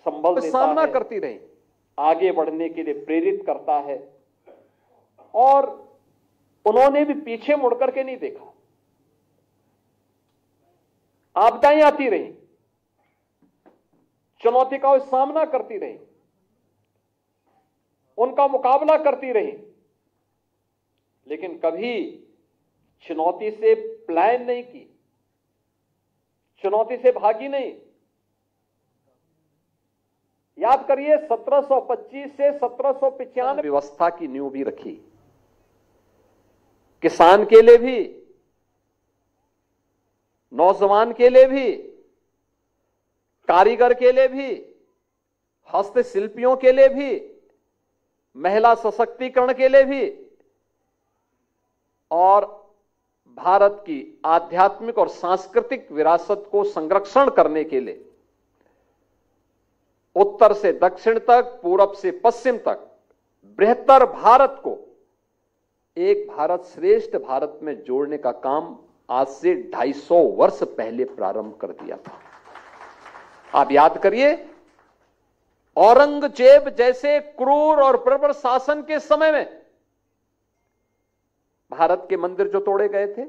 संबल देता सामना है, करती रही, आगे बढ़ने के लिए प्रेरित करता है। और उन्होंने भी पीछे मुड़ करके नहीं देखा। आपदाएं आती रही, चुनौती का सामना करती रही, उनका मुकाबला करती रही, लेकिन कभी चुनौती से प्लान नहीं की, चुनौती से भागी नहीं। याद करिए 1725 से 1795 व्यवस्था की नींव भी रखी, किसान के लिए भी, नौजवान के लिए भी, कारीगर के लिए भी, हस्तशिल्पियों के लिए भी, महिला सशक्तिकरण के लिए भी, और भारत की आध्यात्मिक और सांस्कृतिक विरासत को संरक्षण करने के लिए उत्तर से दक्षिण तक, पूरब से पश्चिम तक बृहत्तर भारत को एक भारत श्रेष्ठ भारत में जोड़ने का काम आज से 250 वर्ष पहले प्रारंभ कर दिया था। आप याद करिए, औरंगजेब जैसे क्रूर और बर्बर शासन के समय में भारत के मंदिर जो तोड़े गए थे,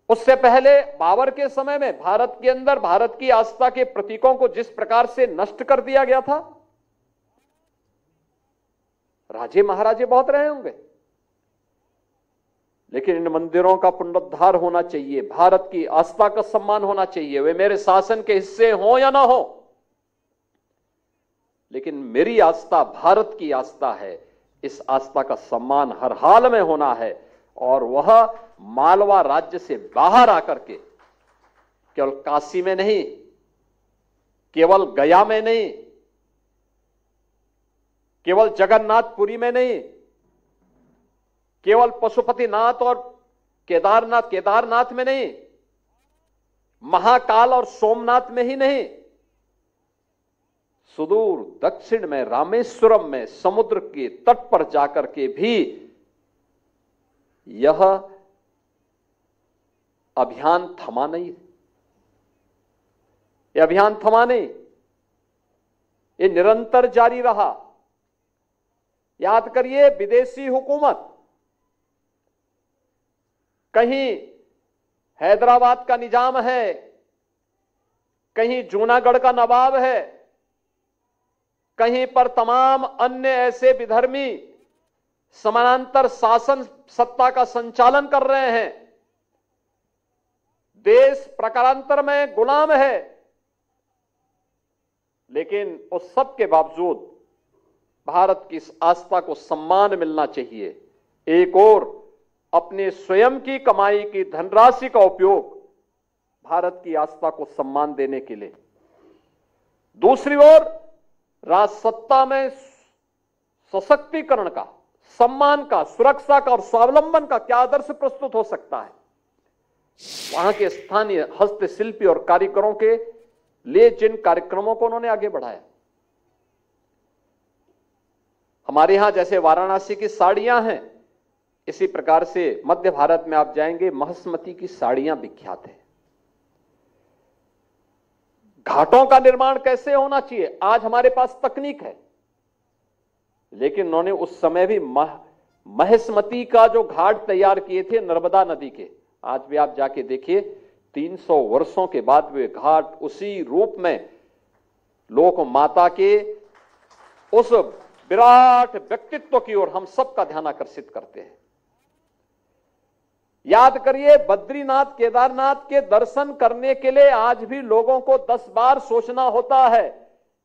उससे पहले बाबर के समय में भारत के अंदर भारत की आस्था के प्रतीकों को जिस प्रकार से नष्ट कर दिया गया था, राजे महाराजे बहुत रहे होंगे, लेकिन इन मंदिरों का पुनरुद्धार होना चाहिए, भारत की आस्था का सम्मान होना चाहिए। वे मेरे शासन के हिस्से हो या ना हो, लेकिन मेरी आस्था भारत की आस्था है, इस आस्था का सम्मान हर हाल में होना है। और वह मालवा राज्य से बाहर आकर के केवल काशी में नहीं, केवल गया में नहीं, केवल जगन्नाथपुरी में नहीं, केवल पशुपतिनाथ और केदारनाथ में नहीं, महाकाल और सोमनाथ में ही नहीं, सुदूर दक्षिण में रामेश्वरम में समुद्र के तट पर जाकर के भी यह अभियान थमा नहीं। यह अभियान थमा नहीं, यह निरंतर जारी रहा। याद करिए, विदेशी हुकूमत कहीं हैदराबाद का निजाम है, कहीं जूनागढ़ का नवाब है, कहीं पर तमाम अन्य ऐसे विधर्मी समानांतर शासन सत्ता का संचालन कर रहे हैं। देश प्रकारांतर में गुलाम है, लेकिन उस सब के बावजूद भारत की इस आस्था को सम्मान मिलना चाहिए। एक और अपने स्वयं की कमाई की धनराशि का उपयोग भारत की आस्था को सम्मान देने के लिए, दूसरी ओर राजसत्ता में सशक्तिकरण का, सम्मान का, सुरक्षा का और स्वावलंबन का क्या आदर्श प्रस्तुत हो सकता है, वहां के स्थानीय हस्तशिल्पी और कारीगरों के लिए जिन कार्यक्रमों को उन्होंने आगे बढ़ाया। हमारे यहां जैसे वाराणसी की साड़ियां हैं, इसी प्रकार से मध्य भारत में आप जाएंगे, महसमती की साड़ियां विख्यात है। घाटों का निर्माण कैसे होना चाहिए, आज हमारे पास तकनीक है, लेकिन उन्होंने उस समय भी महसमती का जो घाट तैयार किए थे नर्मदा नदी के, आज भी आप जाके देखिए 300 वर्षों के बाद वे घाट उसी रूप में लोक माता के उस विराट व्यक्तित्व की ओर हम सबका ध्यान आकर्षित करते हैं। याद करिए, बद्रीनाथ केदारनाथ के दर्शन करने के लिए आज भी लोगों को 10 बार सोचना होता है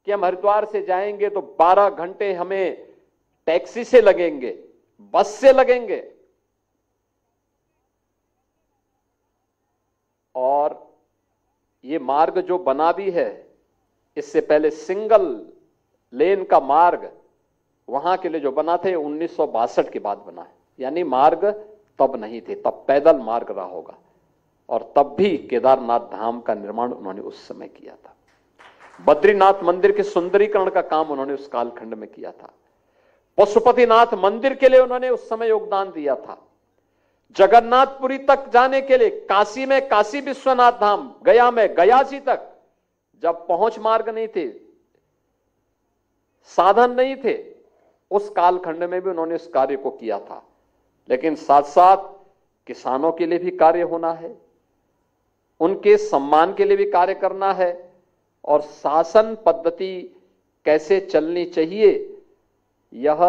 कि हम हरिद्वार से जाएंगे तो 12 घंटे हमें टैक्सी से लगेंगे, बस से लगेंगे, और ये मार्ग जो बना भी है, इससे पहले सिंगल लेन का मार्ग वहां के लिए जो बना थे 1962 के बाद बना है, यानी मार्ग तब नहीं थे, तब पैदल मार्ग रहा होगा, और तब भी केदारनाथ धाम का निर्माण उन्होंने उस समय किया था। बद्रीनाथ मंदिर के सुंदरीकरण का काम उन्होंने उस कालखंड में किया था। पशुपतिनाथ मंदिर के लिए उन्होंने उस समय योगदान दिया था। जगन्नाथपुरी तक जाने के लिए काशी में काशी विश्वनाथ धाम, गया में गया जी तक जब पहुंच मार्ग नहीं थे, साधन नहीं थे, उस कालखंड में भी उन्होंने इस कार्य को किया था। लेकिन साथ साथ किसानों के लिए भी कार्य होना है, उनके सम्मान के लिए भी कार्य करना है, और शासन पद्धति कैसे चलनी चाहिए यह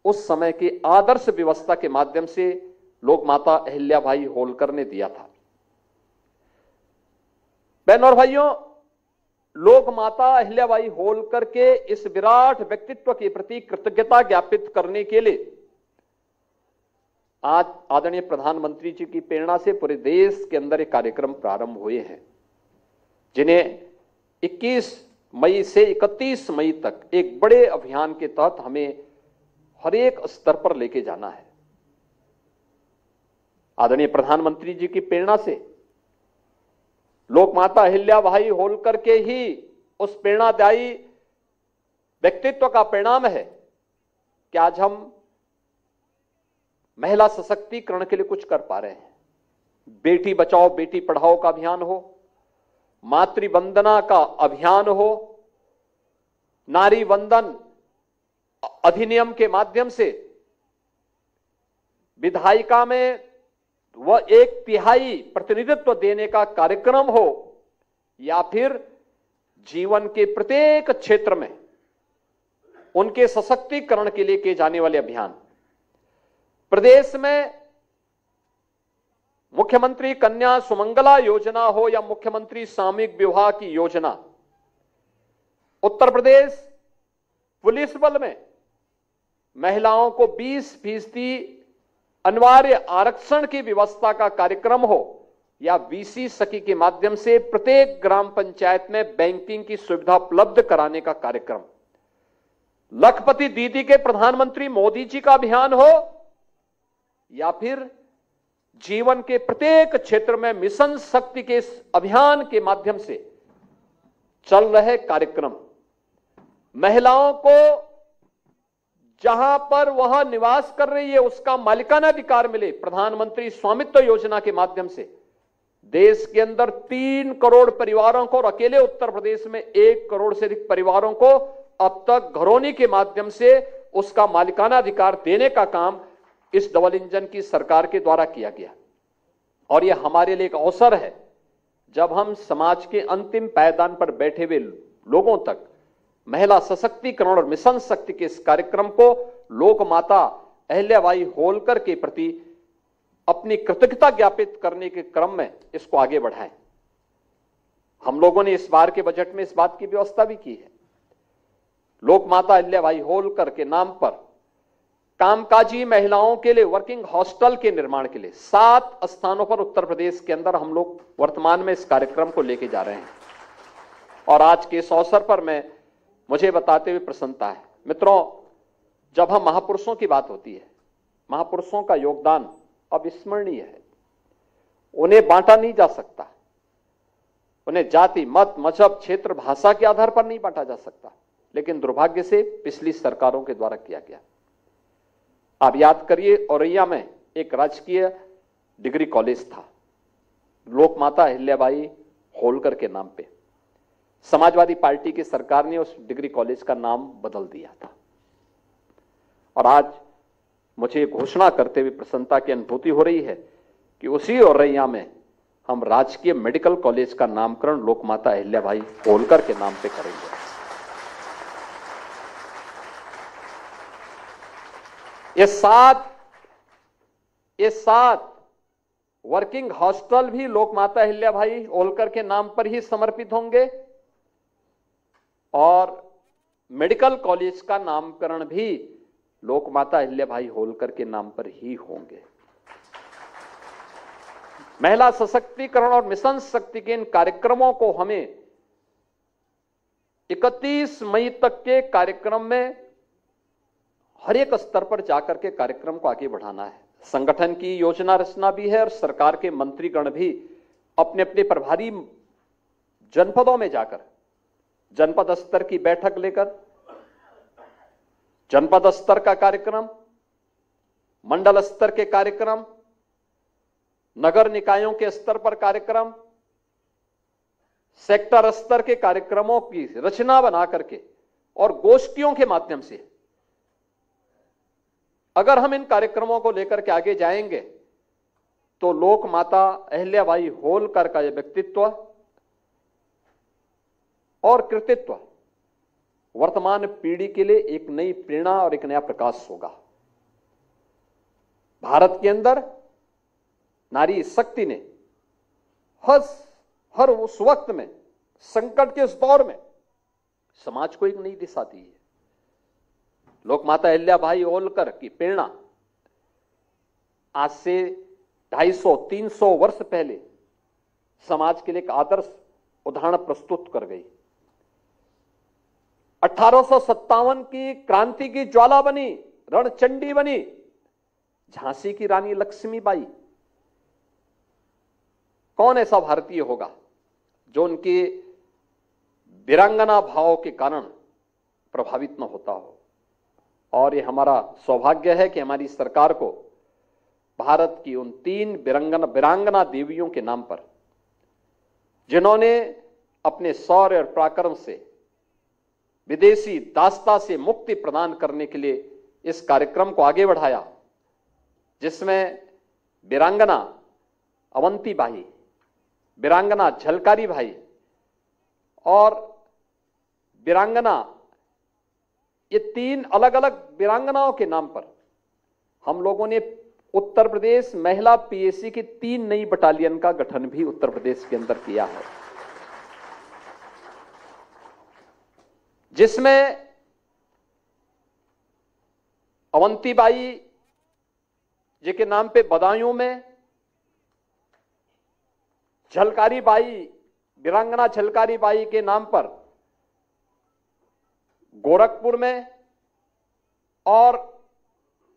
उस समय की आदर्श व्यवस्था के माध्यम से लोक माता अहिल्याबाई होलकर ने दिया था। बहनों और भाइयों, लोक माता अहिल्याबाई होलकर के इस विराट व्यक्तित्व के प्रति कृतज्ञता ज्ञापित करने के लिए आज आदरणीय प्रधानमंत्री जी की प्रेरणा से पूरे देश के अंदर एक कार्यक्रम प्रारंभ हुए हैं, जिन्हें 21 मई से 31 मई तक एक बड़े अभियान के तहत हमें हर एक स्तर पर लेके जाना है। आदरणीय प्रधानमंत्री जी की प्रेरणा से, लोक माता अहिल्याबाई होलकर के ही उस प्रेरणादायी व्यक्तित्व का परिणाम है कि आज हम महिला सशक्तिकरण के लिए कुछ कर पा रहे हैं। बेटी बचाओ बेटी पढ़ाओ का अभियान हो, मातृ वंदना का अभियान हो, नारी वंदन अधिनियम के माध्यम से विधायिका में वह 1/3 प्रतिनिधित्व देने का कार्यक्रम हो, या फिर जीवन के प्रत्येक क्षेत्र में उनके सशक्तिकरण के लिए किए जाने वाले अभियान। प्रदेश में मुख्यमंत्री कन्या सुमंगला योजना हो या मुख्यमंत्री सामूहिक विवाह की योजना, उत्तर प्रदेश पुलिस बल में महिलाओं को 20% अनिवार्य आरक्षण की व्यवस्था का कार्यक्रम हो, या वीसी सखी के माध्यम से प्रत्येक ग्राम पंचायत में बैंकिंग की सुविधा उपलब्ध कराने का कार्यक्रम, लखपति दीदी के प्रधानमंत्री मोदी जी का अभियान हो, या फिर जीवन के प्रत्येक क्षेत्र में मिशन शक्ति के इस अभियान के माध्यम से चल रहे कार्यक्रम, महिलाओं को जहां पर वह निवास कर रही है उसका मालिकाना अधिकार मिले। प्रधानमंत्री स्वामित्व योजना के माध्यम से देश के अंदर 3 करोड़ परिवारों को, और अकेले उत्तर प्रदेश में 1 करोड़ से अधिक परिवारों को अब तक घरौनी के माध्यम से उसका मालिकाना अधिकार देने का काम इस डबल इंजन की सरकार के द्वारा किया गया। और यह हमारे लिए एक अवसर है, जब हम समाज के अंतिम पायदान पर बैठे हुए लोगों तक महिला सशक्तिकरण और मिशन शक्ति के इस कार्यक्रम को लोक माता अहिल्याबाई होलकर के प्रति अपनी कृतज्ञता ज्ञापित करने के क्रम में इसको आगे बढ़ाएं। हम लोगों ने इस बार के बजट में इस बात की व्यवस्था भी की है, लोक माता अहिल्याबाई होलकर के नाम पर कामकाजी महिलाओं के लिए वर्किंग हॉस्टल के निर्माण के लिए 7 स्थानों पर उत्तर प्रदेश के अंदर हम लोग वर्तमान में इस कार्यक्रम को लेके जा रहे हैं। और आज के इस अवसर पर मुझे बताते हुए प्रसन्नता है, मित्रों, जब हम महापुरुषों की बात होती है, महापुरुषों का योगदान अविस्मरणीय है। उन्हें बांटा नहीं जा सकता, उन्हें जाति मत मजहब क्षेत्र भाषा के आधार पर नहीं बांटा जा सकता, लेकिन दुर्भाग्य से पिछली सरकारों के द्वारा किया गया। आप याद करिए, औरैया में एक राजकीय डिग्री कॉलेज था, लोक माता अहिल्याबाई होलकर के नाम पे। समाजवादी पार्टी की सरकार ने उस डिग्री कॉलेज का नाम बदल दिया था, और आज मुझे घोषणा करते हुए प्रसन्नता की अनुभूति हो रही है कि उसी औरैया में हम राजकीय मेडिकल कॉलेज का नामकरण लोक माता अहिल्याबाई होलकर के नाम पे करेंगे। ये सात वर्किंग हॉस्टल भी लोक माता अहिल्याबाई होलकर के नाम पर ही समर्पित होंगे, और मेडिकल कॉलेज का नामकरण भी लोक माता अहिल्याबाई होलकर के नाम पर ही होंगे। महिला सशक्तिकरण और मिशन शक्ति के इन कार्यक्रमों को हमें 31 मई तक के कार्यक्रम में हर एक स्तर पर जाकर के कार्यक्रम को आगे बढ़ाना है। संगठन की योजना रचना भी है, और सरकार के मंत्रीगण भी अपने अपने प्रभारी जनपदों में जाकर जनपद स्तर की बैठक लेकर जनपद स्तर का कार्यक्रम, मंडल स्तर के कार्यक्रम, नगर निकायों के स्तर पर कार्यक्रम, सेक्टर स्तर के कार्यक्रमों की रचना बना करके और गोष्ठियों के माध्यम से अगर हम इन कार्यक्रमों को लेकर के आगे जाएंगे तो लोक माता अहिल्याबाई होलकर का यह व्यक्तित्व और कृतित्व वर्तमान पीढ़ी के लिए एक नई प्रेरणा और एक नया प्रकाश होगा। भारत के अंदर नारी शक्ति ने हर उस वक्त में, संकट के उस दौर में समाज को एक नई दिशा दी है। लोक माता अहिल्याबाई होलकर की प्रेरणा आज से 250-300 वर्ष पहले समाज के लिए एक आदर्श उदाहरण प्रस्तुत कर गई। 1857 की क्रांति की ज्वाला बनी, रणचंडी बनी झांसी की रानी लक्ष्मीबाई। कौन ऐसा भारतीय होगा जो उनके वीरांगना भाव के कारण प्रभावित न होता हो। और ये हमारा सौभाग्य है कि हमारी सरकार को भारत की उन 3 वीरांगना देवियों के नाम पर, जिन्होंने अपने शौर्य और पराक्रम से विदेशी दासता से मुक्ति प्रदान करने के लिए इस कार्यक्रम को आगे बढ़ाया, जिसमें वीरांगना अवंतीबाई, वीरांगना झलकारी भाई और वीरांगना, ये 3 अलग अलग वीरांगनाओं के नाम पर हम लोगों ने उत्तर प्रदेश महिला पीएसी की 3 नई बटालियन का गठन भी उत्तर प्रदेश के अंदर किया है, जिसमें अवंतीबाई जी के नाम पे बदायूं में, झलकारी बाई, वीरांगना झलकारी बाई के नाम पर गोरखपुर में और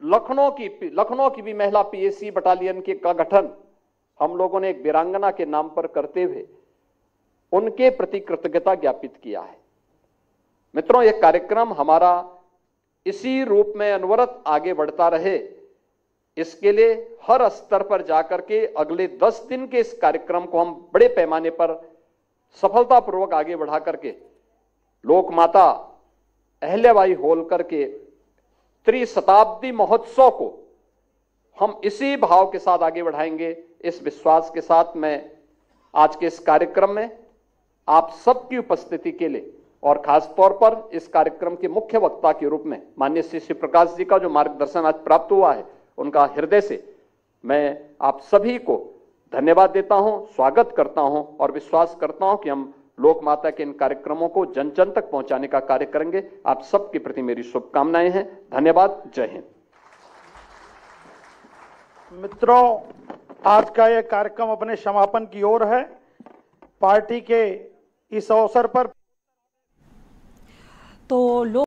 लखनऊ की भी महिला पीएसी बटालियन का गठन हम लोगों ने एक वीरांगना के नाम पर करते हुए उनके प्रति कृतज्ञता ज्ञापित किया है। मित्रों, यह कार्यक्रम हमारा इसी रूप में अनवरत आगे बढ़ता रहे, इसके लिए हर स्तर पर जाकर के अगले 10 दिन के इस कार्यक्रम को हम बड़े पैमाने पर सफलतापूर्वक आगे बढ़ा करके लोक माता अहिल्याबाई होलकर के त्रिशताब्दी महोत्सव को हम इसी भाव के साथ आगे बढ़ाएंगे। इस विश्वास के साथ मैं आज के इस कार्यक्रम में आप सबकी उपस्थिति के लिए और खास तौर पर इस कार्यक्रम के मुख्य वक्ता के रूप में माननीय श्री शिव प्रकाश जी का जो मार्गदर्शन आज प्राप्त हुआ है, उनका हृदय से मैं आप सभी को धन्यवाद देता हूं, स्वागत करता हूं और विश्वास करता हूं कि हम लोक माता के इन कार्यक्रमों को जन जन तक पहुंचाने का कार्य करेंगे। आप सबके प्रति मेरी शुभकामनाएं हैं। धन्यवाद। जय हिंद। मित्रों, आज का यह कार्यक्रम अपने समापन की ओर है। पार्टी के इस अवसर पर तो लोक